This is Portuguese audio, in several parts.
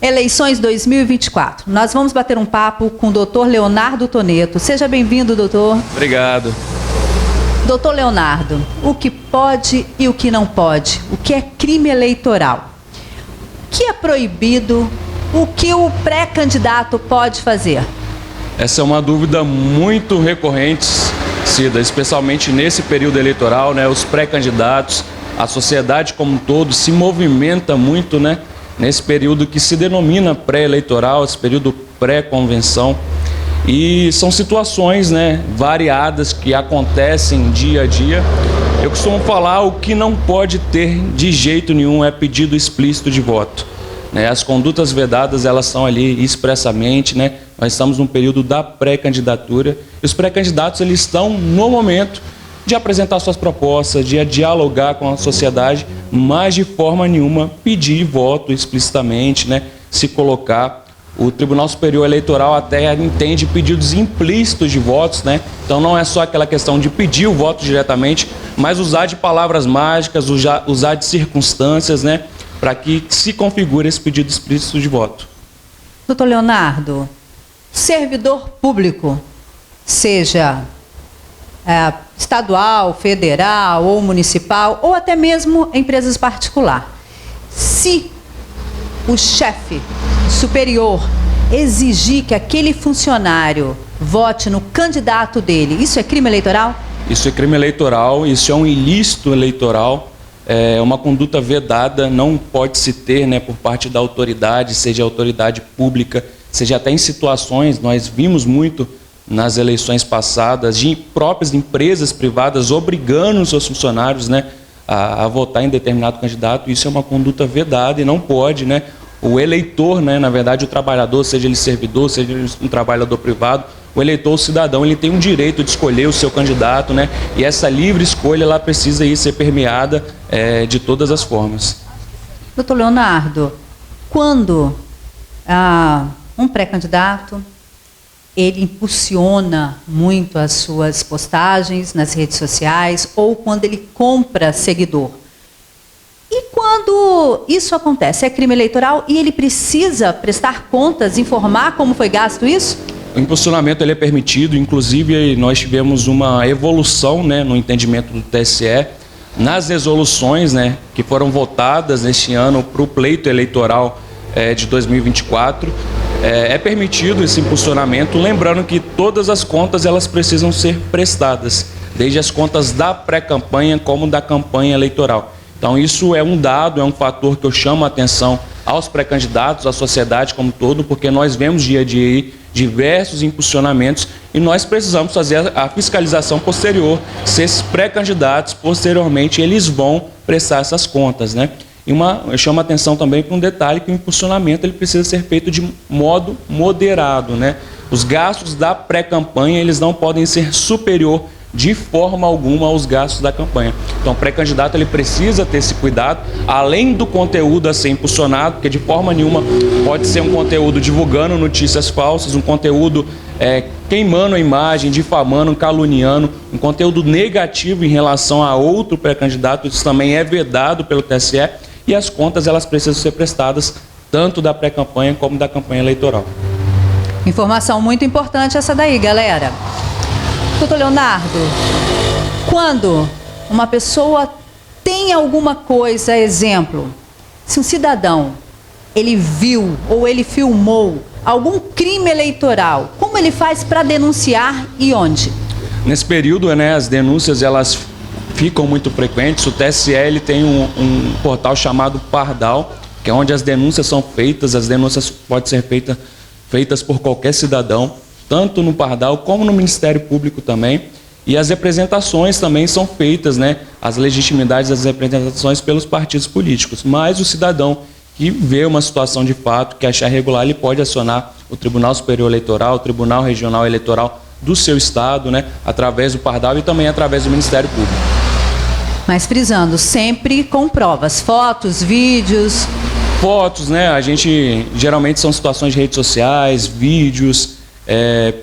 Eleições 2024. Nós vamos bater um papo com o doutor Leonardo Toneto. Seja bem-vindo, doutor. Obrigado. Doutor Leonardo, o que pode e o que não pode? O que é crime eleitoral? O que é proibido? O que o pré-candidato pode fazer? Essa é uma dúvida muito recorrente, Cida, especialmente nesse período eleitoral, né? Os pré-candidatos, a sociedade como um todo se movimenta muito, né? Nesse período que se denomina pré-eleitoral, esse período pré-convenção. E são situações, né, variadas que acontecem dia a dia. Eu costumo falar, o que não pode ter de jeito nenhum é pedido explícito de voto. Né? As condutas vedadas, elas são ali expressamente, né? Nós estamos num período da pré-candidatura. E os pré-candidatos, eles estão no momento de apresentar suas propostas, de dialogar com a sociedade, mas de forma nenhuma pedir voto explicitamente, né? Se colocar. O Tribunal Superior Eleitoral até entende pedidos implícitos de votos, né? Então não é só aquela questão de pedir o voto diretamente, mas usar de palavras mágicas, usar de circunstâncias, né? Para que se configure esse pedido explícito de voto. Doutor Leonardo, servidor público, seja estadual, federal ou municipal, ou até mesmo empresas particulares, se o chefe superior exigir que aquele funcionário vote no candidato dele, isso é crime eleitoral? Isso é crime eleitoral, isso é um ilícito eleitoral, é uma conduta vedada, não pode se ter, né, por parte da autoridade, seja autoridade pública, seja até em situações, nós vimos muito nas eleições passadas, de próprias empresas privadas obrigando os seus funcionários, né, a votar em determinado candidato. Isso é uma conduta vedada e não pode, né? O eleitor, né, na verdade, o trabalhador, seja ele servidor, seja ele um trabalhador privado, o eleitor, o cidadão, ele tem um direito de escolher o seu candidato, né? E essa livre escolha, ela precisa aí ser permeada de todas as formas. Doutor Leonardo, quando um pré-candidato, ele impulsiona muito as suas postagens nas redes sociais ou quando ele compra seguidor, e quando isso acontece, é crime eleitoral e ele precisa prestar contas, informar como foi gasto isso? O impulsionamento ele é permitido, inclusive nós tivemos uma evolução, né, no entendimento do TSE, nas resoluções, né, que foram votadas neste ano para o pleito eleitoral de 2024. É permitido esse impulsionamento, lembrando que todas as contas elas precisam ser prestadas, desde as contas da pré-campanha como da campanha eleitoral. Então isso é um dado, é um fator que eu chamo a atenção aos pré-candidatos, à sociedade como um todo, porque nós vemos dia a dia diversos impulsionamentos e nós precisamos fazer a fiscalização posterior, se esses pré-candidatos, posteriormente, eles vão prestar essas contas, né? E eu chamo a atenção também para um detalhe, que o impulsionamento ele precisa ser feito de modo moderado, né? Os gastos da pré-campanha, eles não podem ser superior de forma alguma aos gastos da campanha. Então, o pré-candidato ele precisa ter esse cuidado, além do conteúdo a ser impulsionado, porque de forma nenhuma pode ser um conteúdo divulgando notícias falsas, um conteúdo queimando a imagem, difamando, caluniando, um conteúdo negativo em relação a outro pré-candidato. Isso também é vedado pelo TSE e as contas elas precisam ser prestadas tanto da pré-campanha como da campanha eleitoral. Informação muito importante essa daí, galera. Doutor Leonardo, quando uma pessoa tem alguma coisa, exemplo, se um cidadão, ele viu ou ele filmou algum crime eleitoral, como ele faz para denunciar e onde? Nesse período, né, as denúncias elas ficam muito frequentes. O TSE ele tem um portal chamado Pardal, que é onde as denúncias são feitas. As denúncias podem ser feitas por qualquer cidadão, tanto no Pardal como no Ministério Público também. E as representações também são feitas, né? As legitimidades das representações pelos partidos políticos. Mas o cidadão que vê uma situação de fato, que achar irregular, ele pode acionar o Tribunal Superior Eleitoral, o Tribunal Regional Eleitoral do seu estado, né? Através do Pardal e também através do Ministério Público. Mas frisando, sempre com provas, fotos, vídeos. Fotos, né? A gente geralmente são situações de redes sociais, vídeos,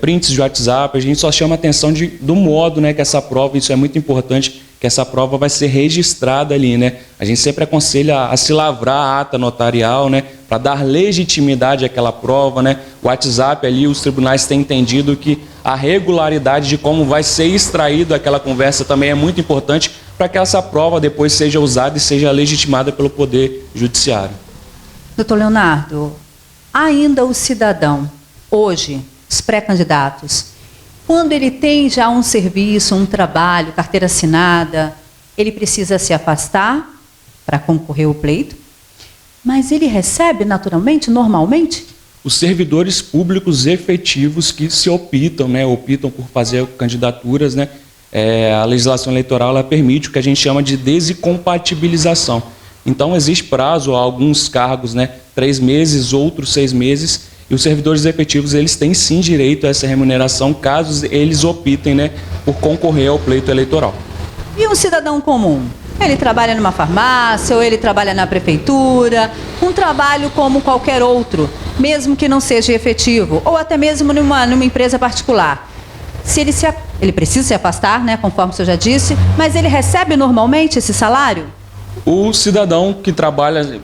prints de WhatsApp. A gente só chama a atenção do modo, né, que essa prova, isso é muito importante, que essa prova vai ser registrada ali, né? A gente sempre aconselha a se lavrar a ata notarial, né? Para dar legitimidade àquela prova, né? O WhatsApp ali, os tribunais têm entendido que a regularidade de como vai ser extraído aquela conversa também é muito importante para que essa prova depois seja usada e seja legitimada pelo Poder Judiciário. Doutor Leonardo, ainda o cidadão, hoje, os pré-candidatos, quando ele tem já um serviço, um trabalho, carteira assinada, ele precisa se afastar para concorrer ao pleito, mas ele recebe naturalmente, normalmente? Os servidores públicos efetivos que se optam, né, optam por fazer candidaturas, né, a legislação eleitoral ela permite o que a gente chama de desincompatibilização. Então existe prazo a alguns cargos, né, 3 meses, outros 6 meses, e os servidores efetivos eles têm sim direito a essa remuneração caso eles optem, né, por concorrer ao pleito eleitoral. E um cidadão comum? Ele trabalha numa farmácia ou ele trabalha na prefeitura, um trabalho como qualquer outro, mesmo que não seja efetivo, ou até mesmo numa empresa particular. Se ele precisa se afastar, né, conforme o senhor já disse, mas ele recebe normalmente esse salário? O cidadão que trabalha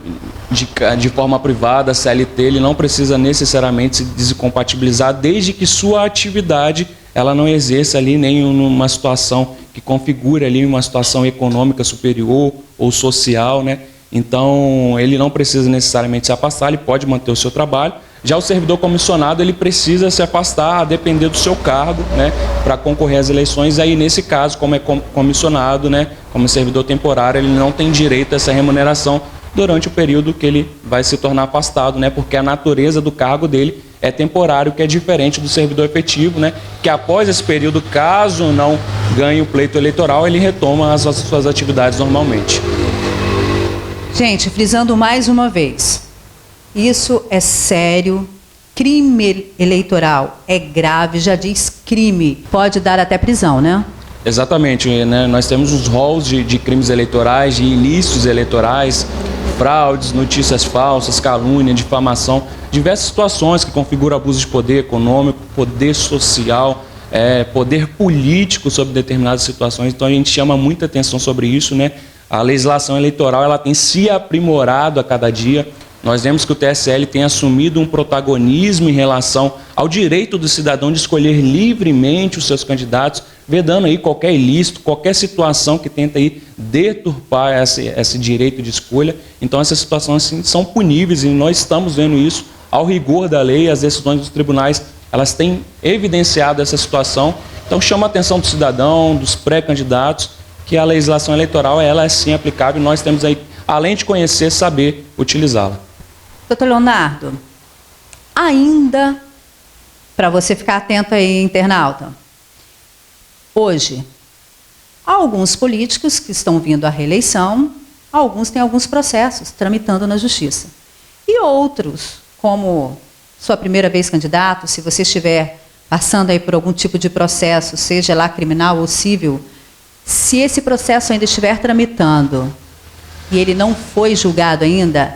de forma privada, CLT, ele não precisa necessariamente se desincompatibilizar desde que sua atividade ela não exerça ali nenhuma situação que configure ali uma situação econômica superior ou social, né? Então, ele não precisa necessariamente se afastar, ele pode manter o seu trabalho. Já o servidor comissionado, ele precisa se afastar a depender do seu cargo, né, para concorrer às eleições. Aí, nesse caso, como é comissionado, né, como servidor temporário, ele não tem direito a essa remuneração durante o período que ele vai se tornar afastado, né, porque a natureza do cargo dele é temporário, que é diferente do servidor efetivo, né, que após esse período, caso não ganhe o pleito eleitoral, ele retoma as suas atividades normalmente. Gente, frisando mais uma vez, isso é sério, crime eleitoral é grave, já diz crime, pode dar até prisão, né? Exatamente, né? Nós temos os rolos de crimes eleitorais, de ilícitos eleitorais, fraudes, notícias falsas, calúnia, difamação, diversas situações que configuram abuso de poder econômico, poder social, poder político sobre determinadas situações. Então a gente chama muita atenção sobre isso, né? A legislação eleitoral ela tem se aprimorado a cada dia. Nós vemos que o TSE tem assumido um protagonismo em relação ao direito do cidadão de escolher livremente os seus candidatos, vedando aí qualquer ilícito, qualquer situação que tenta aí deturpar esse direito de escolha. Então essas situações assim, são puníveis e nós estamos vendo isso ao rigor da lei. As decisões dos tribunais elas têm evidenciado essa situação. Então chama a atenção do cidadão, dos pré-candidatos, que a legislação eleitoral ela é sim aplicável e nós temos aí, além de conhecer, saber utilizá-la. Doutor Leonardo, ainda, para você ficar atento aí, internauta, hoje, há alguns políticos que estão vindo à reeleição, alguns têm alguns processos tramitando na justiça. E outros, como sua primeira vez candidato, se você estiver passando aí por algum tipo de processo, seja lá criminal ou civil, se esse processo ainda estiver tramitando e ele não foi julgado ainda,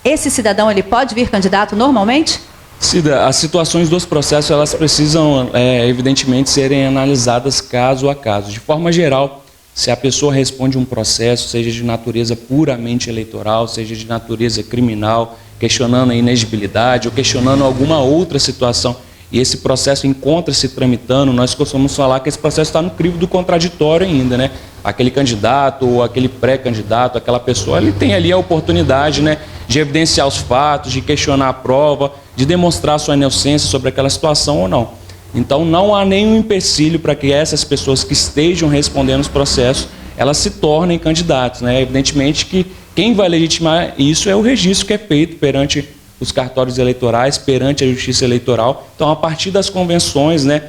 esse cidadão ele pode vir candidato normalmente? Cida, as situações dos processos elas precisam, evidentemente, serem analisadas caso a caso. De forma geral, se a pessoa responde um processo, seja de natureza puramente eleitoral, seja de natureza criminal, questionando a inegibilidade ou questionando alguma outra situação, e esse processo encontra-se tramitando, nós costumamos falar que esse processo está no crivo do contraditório ainda, né? Aquele candidato ou aquele pré-candidato, aquela pessoa, ele tem ali a oportunidade, né, de evidenciar os fatos, de questionar a prova, de demonstrar sua inocência sobre aquela situação ou não. Então não há nenhum empecilho para que essas pessoas que estejam respondendo os processos, elas se tornem candidatos, né? Evidentemente que quem vai legitimar isso é o registro que é feito perante os cartórios eleitorais, perante a Justiça Eleitoral. Então, a partir das convenções, né,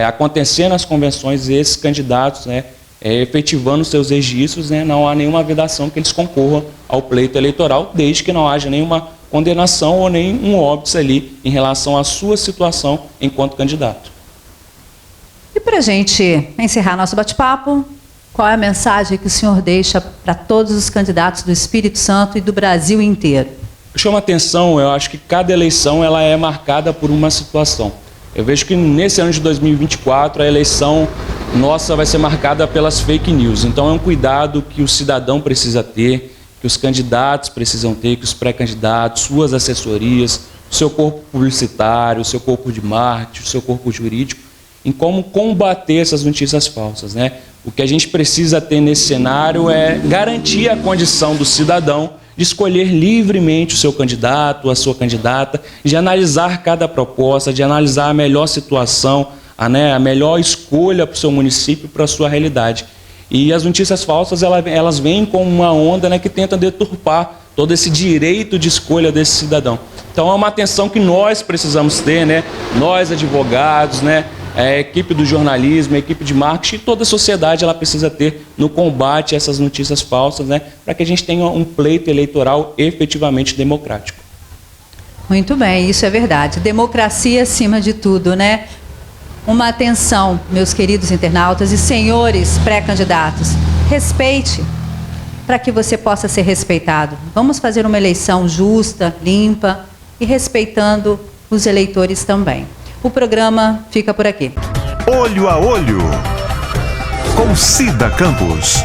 acontecendo as convenções, esses candidatos, né, efetivando seus registros, né, não há nenhuma vedação que eles concorram ao pleito eleitoral, desde que não haja nenhuma condenação ou nenhum óbice ali em relação à sua situação enquanto candidato. E para a gente encerrar nosso bate-papo, qual é a mensagem que o senhor deixa para todos os candidatos do Espírito Santo e do Brasil inteiro? Chama atenção, eu acho que cada eleição ela é marcada por uma situação. Eu vejo que nesse ano de 2024 a eleição nossa vai ser marcada pelas fake news. Então é um cuidado que o cidadão precisa ter, que os candidatos precisam ter, que os pré-candidatos, suas assessorias, o seu corpo publicitário, o seu corpo de marketing, o seu corpo jurídico, em como combater essas notícias falsas, né? O que a gente precisa ter nesse cenário é garantir a condição do cidadão de escolher livremente o seu candidato, a sua candidata, de analisar cada proposta, de analisar a melhor situação, a melhor escolha para o seu município, para a sua realidade. E as notícias falsas, elas vêm com uma onda, né, que tenta deturpar todo esse direito de escolha desse cidadão. Então é uma atenção que nós precisamos ter, né, nós advogados, né, a equipe do jornalismo, a equipe de marketing, toda a sociedade ela precisa ter no combate a essas notícias falsas, né, para que a gente tenha um pleito eleitoral efetivamente democrático. Muito bem, isso é verdade. Democracia acima de tudo, né? Uma atenção, meus queridos internautas e senhores pré-candidatos. Respeite, para que você possa ser respeitado. Vamos fazer uma eleição justa, limpa e respeitando os eleitores também. O programa fica por aqui. Olho a Olho, com Cida Campos.